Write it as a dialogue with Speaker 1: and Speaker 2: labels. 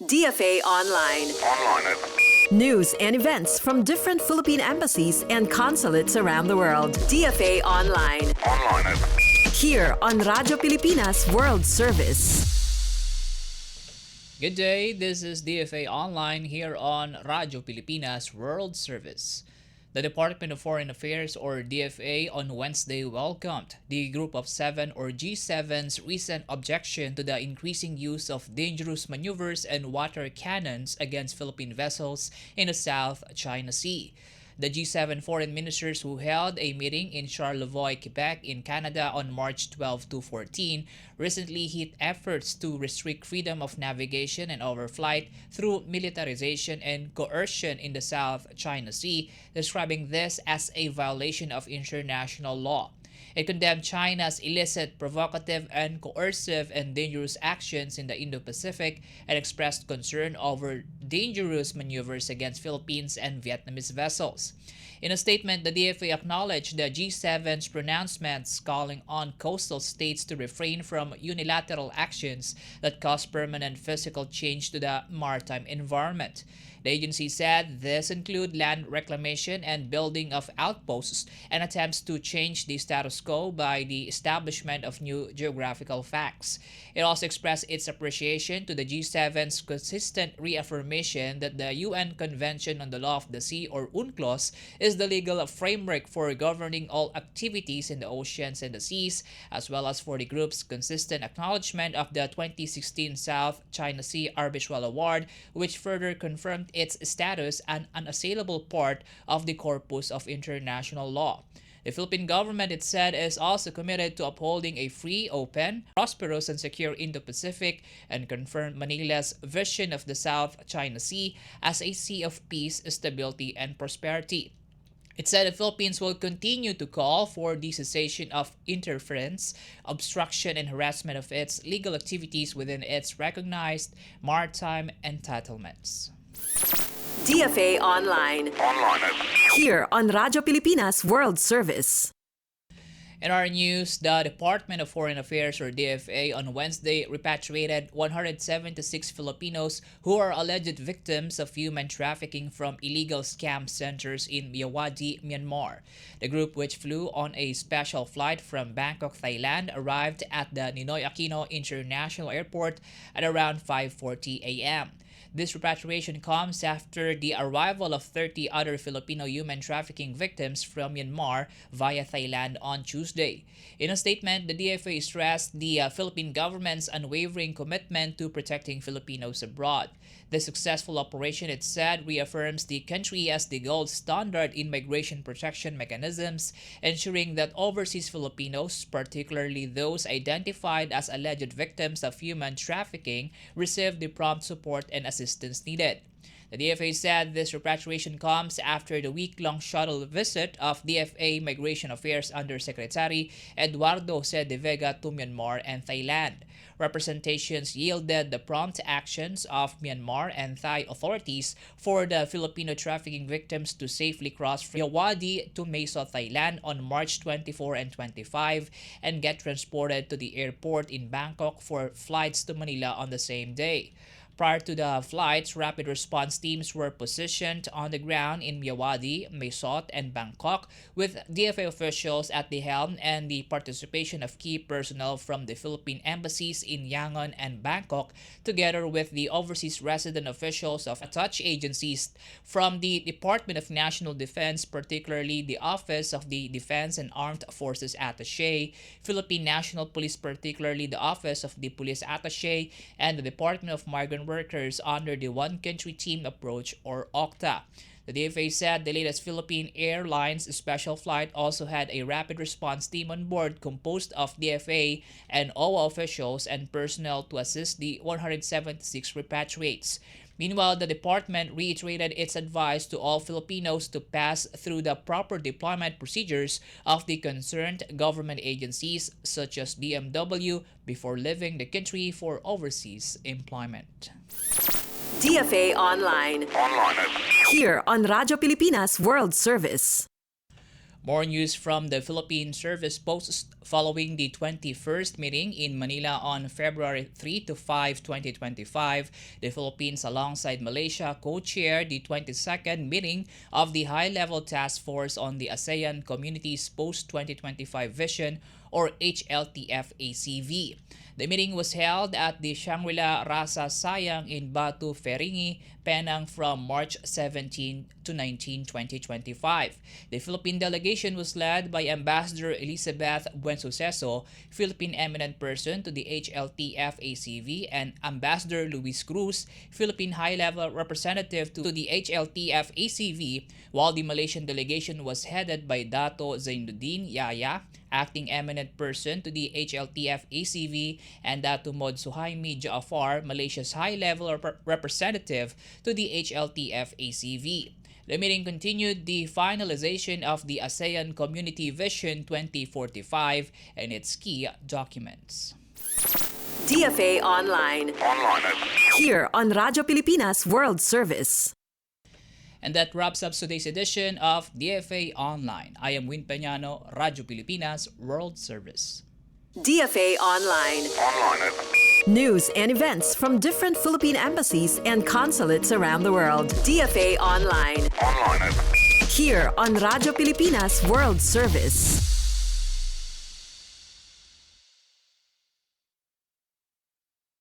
Speaker 1: DFA Online. News and events from different Philippine embassies and consulates around the world. DFA Online. Here on Radyo Pilipinas World Service.
Speaker 2: Good day, this is DFA Online here on Radyo Pilipinas World Service. The Department of Foreign Affairs or DFA on Wednesday welcomed the Group of Seven or G7's recent objection to the increasing use of dangerous maneuvers and water cannons against Philippine vessels in the South China Sea. The G7 foreign ministers who held a meeting in Charlevoix, Quebec in Canada on March 12 to 14 recently hit efforts to restrict freedom of navigation and overflight through militarization and coercion in the South China Sea, describing this as a violation of international law. It condemned China's illicit, provocative, and coercive and dangerous actions in the Indo-Pacific and expressed concern over dangerous maneuvers against Philippines and Vietnamese vessels. In a statement, the DFA acknowledged the G7's pronouncements calling on coastal states to refrain from unilateral actions that cause permanent physical change to the maritime environment. The agency said this include land reclamation and building of outposts and attempts to change the status quo by the establishment of new geographical facts. It also expressed its appreciation to the G7's consistent reaffirmation that the UN Convention on the Law of the Sea or UNCLOS is the legal framework for governing all activities in the oceans and the seas, as well as for the group's consistent acknowledgement of the 2016 South China Sea Arbitral Award, which further confirmed its status an unassailable part of the corpus of international law. The Philippine government, it said, is also committed to upholding a free, open, prosperous, and secure Indo-Pacific and confirmed Manila's vision of the South China Sea as a sea of peace, stability, and prosperity. It said the Philippines will continue to call for the cessation of interference, obstruction, and harassment of its legal activities within its recognized maritime entitlements.
Speaker 1: DFA Online. Here on Radyo Pilipinas World Service.
Speaker 2: In our news, the Department of Foreign Affairs or DFA on Wednesday repatriated 176 Filipinos who are alleged victims of human trafficking from illegal scam centers in Myawaddy, Myanmar. The group, which flew on a special flight from Bangkok, Thailand, arrived at the Ninoy Aquino International Airport at around 5:40 a.m. This repatriation comes after the arrival of 30 other Filipino human trafficking victims from Myanmar via Thailand on Tuesday. In a statement, the DFA stressed the Philippine government's unwavering commitment to protecting Filipinos abroad. The successful operation, it said, reaffirms the country as the gold standard in migration protection mechanisms, ensuring that overseas Filipinos, particularly those identified as alleged victims of human trafficking, receive the prompt support and assistance needed. The DFA said this repatriation comes after the week-long shuttle visit of DFA Migration Affairs Undersecretary Eduardo C. de Vega to Myanmar and Thailand. Representations yielded the prompt actions of Myanmar and Thai authorities for the Filipino trafficking victims to safely cross from Myawaddy to Meso, Thailand on March 24 and 25 and get transported to the airport in Bangkok for flights to Manila on the same day. Prior to the flights, rapid response teams were positioned on the ground in Myawaddy, Meso, and Bangkok, with DFA officials at the helm and the participation of key personnel from the Philippine embassies in Yangon and Bangkok, together with the overseas resident officials of touch agencies from the Department of National Defense, particularly the Office of the Defense and Armed Forces Attaché, Philippine National Police, particularly the Office of the Police Attaché, and the Department of Migrant Workers under the One Country Team Approach or OCTA. The DFA said the latest Philippine Airlines special flight also had a rapid response team on board composed of DFA and OWA officials and personnel to assist the 176 repatriates. Meanwhile, the department reiterated its advice to all Filipinos to pass through the proper deployment procedures of the concerned government agencies such as BMW before leaving the country for overseas employment.
Speaker 1: DFA Online. Here on Radyo Pilipinas World Service.
Speaker 2: More news from the Philippine Service Post following the 21st meeting in Manila on February 3 to 5, 2025. The Philippines alongside Malaysia co-chaired the 22nd meeting of the High-Level Task Force on the ASEAN Community's Post-2025 Vision or HLTF-ACV. The meeting was held at the Shangri-La Rasa Sayang in Batu Feringi, Penang from March 17 to 19, 2025. The Philippine delegation was led by Ambassador Elizabeth Buensuceso, Philippine Eminent Person to the HLTF-ACV, and Ambassador Luis Cruz, Philippine High-Level Representative to the HLTF-ACV, while the Malaysian delegation was headed by Dato Zainuddin Yahya, Acting Eminent Person to the HLTF-ACV, and Dato Mod Suhaimi Jaafar, Malaysia's High-Level Representative to the HLTF-ACV. The meeting continued the finalization of the ASEAN Community Vision 2045 and its key documents.
Speaker 1: DFA Online. Here on Radyo Pilipinas World Service.
Speaker 2: And that wraps up today's edition of DFA Online. I am Win Peñano, Radyo Pilipinas World Service.
Speaker 1: DFA Online. News and events from different Philippine embassies and consulates around the world. DFA Online. Here on Radyo Pilipinas World Service.